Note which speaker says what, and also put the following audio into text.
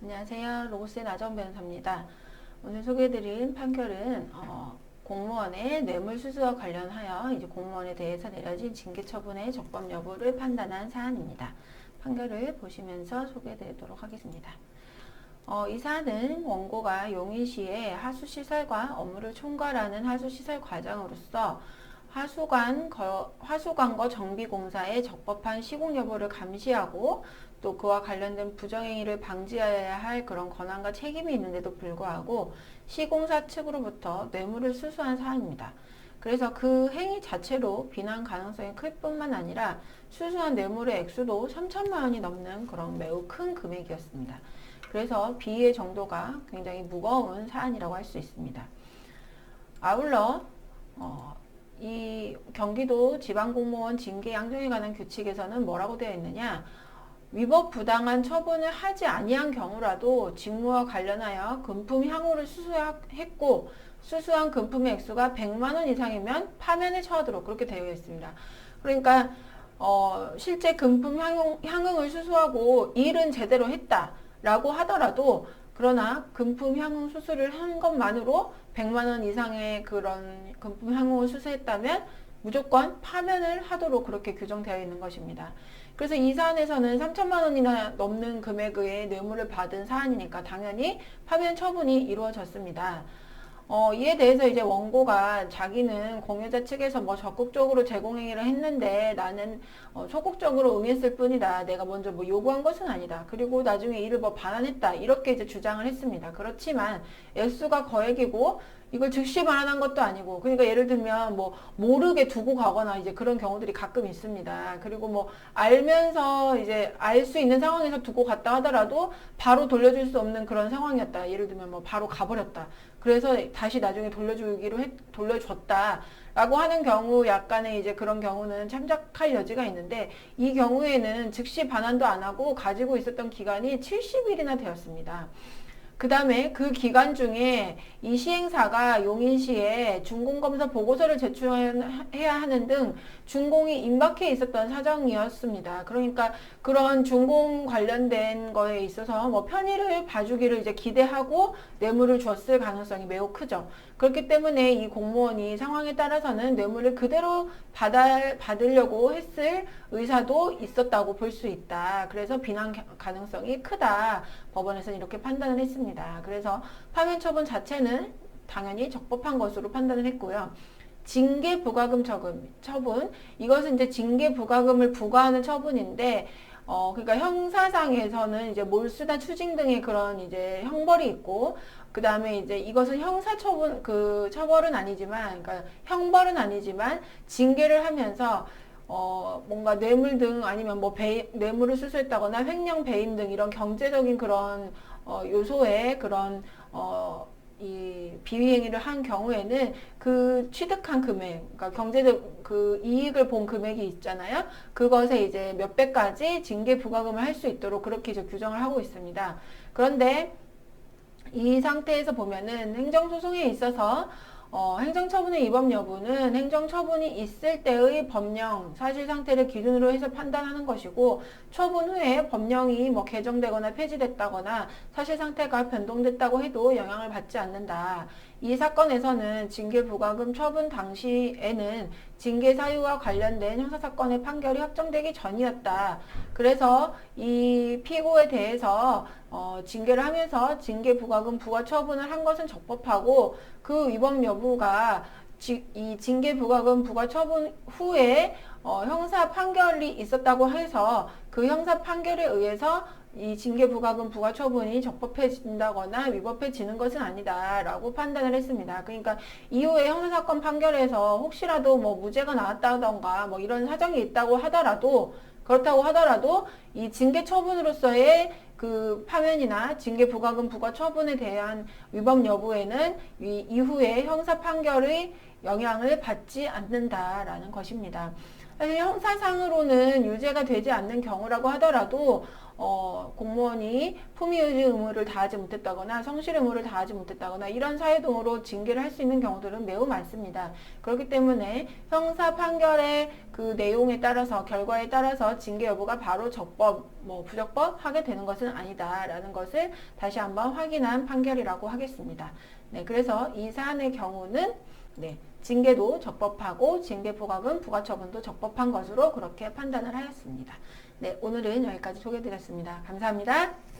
Speaker 1: 안녕하세요. 로고스의 나정 변호사입니다. 오늘 소개해드린 판결은 공무원의 뇌물수수와 관련하여 이제 공무원에 대해서 내려진 징계처분의 적법 여부를 판단한 사안입니다. 판결을 보시면서 소개해드리도록 하겠습니다. 이 사안은 원고가 용인시의 하수시설과 업무를 총괄하는 하수시설 과장으로서 하수관거 정비공사의 적법한 시공 여부를 감시하고 또 그와 관련된 부정행위를 방지해야 할 그런 권한과 책임이 있는데도 불구하고 시공사 측으로부터 뇌물을 수수한 사안입니다. 그래서 그 행위 자체로 비난 가능성이 클 뿐만 아니라 수수한 뇌물의 액수도 3천만 원이 넘는 그런 매우 큰 금액이었습니다. 그래서 비위의 정도가 굉장히 무거운 사안이라고 할 수 있습니다. 아울러 이 경기도 지방공무원 징계 양형에 관한 규칙에서는 뭐라고 되어 있느냐, 위법 부당한 처분을 하지 아니한 경우라도 직무와 관련하여 금품 향후를 수수했고 수수한 금품의 액수가 100만 원 이상이면 파면에 처하도록 그렇게 되어 있습니다. 그러니까 실제 금품 향응을 수수하고 일은 제대로 했다라고 하더라도, 그러나 금품 향응 수수를 한 것만으로 100만 원 이상의 그런 금품 향응을 수수했다면 무조건 파면을 하도록 그렇게 규정되어 있는 것입니다. 그래서 이 사안에서는 3천만 원이나 넘는 금액의 뇌물을 받은 사안이니까 당연히 파면 처분이 이루어졌습니다. 이에 대해서 이제 원고가 자기는 공유자 측에서 뭐 적극적으로 제공행위를 했는데 나는 소극적으로 응했을 뿐이다. 내가 먼저 뭐 요구한 것은 아니다. 그리고 나중에 이를 뭐 반환했다. 이렇게 이제 주장을 했습니다. 그렇지만 액수가 거액이고 이걸 즉시 반환한 것도 아니고, 그러니까 예를 들면 뭐 모르게 두고 가거나 이제 그런 경우들이 가끔 있습니다. 그리고 뭐 알면서 이제 알 수 있는 상황에서 두고 갔다 하더라도 바로 돌려줄 수 없는 그런 상황이었다. 예를 들면 뭐 바로 가버렸다. 그래서 다시 나중에 돌려줬다라고 하는 경우, 약간의 이제 그런 경우는 참작할 여지가 있는데, 이 경우에는 즉시 반환도 안 하고 가지고 있었던 기간이 70일이나 되었습니다. 그 다음에 그 기간 중에 이 시행사가 용인시에 준공검사 보고서를 제출해야 하는 등 준공이 임박해 있었던 사정이었습니다. 그러니까 그런 준공 관련된 거에 있어서 뭐 편의를 봐주기를 이제 기대하고 뇌물을 줬을 가능성이 매우 크죠. 그렇기 때문에 이 공무원이 상황에 따라서는 뇌물을 그대로 받으려고 했을 의사도 있었다고 볼 수 있다. 그래서 비난 가능성이 크다. 법원에서는 이렇게 판단을 했습니다. 그래서 파면 처분 자체는 당연히 적법한 것으로 판단을 했고요. 징계 부과금 처분, 이것은 이제 징계 부과금을 부과하는 처분인데, 그러니까 형사상에서는 이제 몰수나 추징 등의 그런 이제 형벌이 있고, 그 다음에 이제 이것은 형사처분, 처벌은 아니지만, 그러니까 형벌은 아니지만, 징계를 하면서, 뭔가 뇌물 등 아니면 뭐 뇌물을 수수했다거나 횡령 배임 등 이런 경제적인 그런, 요소의 그런, 이 비위행위를 한 경우에는 그 취득한 금액, 그러니까 경제적 그 이익을 본 금액이 있잖아요. 그것에 이제 몇 배까지 징계 부과금을 할 수 있도록 그렇게 이제 규정을 하고 있습니다. 그런데 이 상태에서 보면은 행정소송에 있어서 행정처분의 위법 여부는 행정처분이 있을 때의 법령, 사실 상태를 기준으로 해서 판단하는 것이고, 처분 후에 법령이 뭐 개정되거나 폐지됐다거나 사실 상태가 변동됐다고 해도 영향을 받지 않는다. 이 사건에서는 징계부과금 처분 당시에는 징계 사유와 관련된 형사사건의 판결이 확정되기 전이었다. 그래서 이 피고에 대해서 징계를 하면서 징계부과금 부과 처분을 한 것은 적법하고, 그 위법 여부가 이 징계부과금 부과 처분 후에 형사 판결이 있었다고 해서 그 형사 판결에 의해서 이 징계부과금 부과 처분이 적법해진다거나 위법해지는 것은 아니다라고 판단을 했습니다. 그러니까 이후에 형사사건 판결에서 혹시라도 뭐 무죄가 나왔다던가 뭐 이런 사정이 있다고 하더라도, 그렇다고 하더라도 이 징계 처분으로서의 그 파면이나 징계 부과금 부과 처분에 대한 위법 여부에는 이후에 형사 판결의 영향을 받지 않는다라는 것입니다. 사실 형사상으로는 유죄가 되지 않는 경우라고 하더라도 공무원이 품위유지 의무를 다하지 못했다거나 성실 의무를 다하지 못했다거나 이런 사유 등으로 징계를 할 수 있는 경우들은 매우 많습니다. 그렇기 때문에 형사 판결의 그 내용에 따라서 결과에 따라서 징계 여부가 바로 적법, 부적법 하게 되는 것은 아니다라는 것을 다시 한번 확인한 판결이라고 하겠습니다. 네, 그래서 이 사안의 경우는 네, 징계도 적법하고 징계 부과금 부과처분도 적법한 것으로 그렇게 판단을 하였습니다. 네, 오늘은 여기까지 소개해드렸습니다. 감사합니다.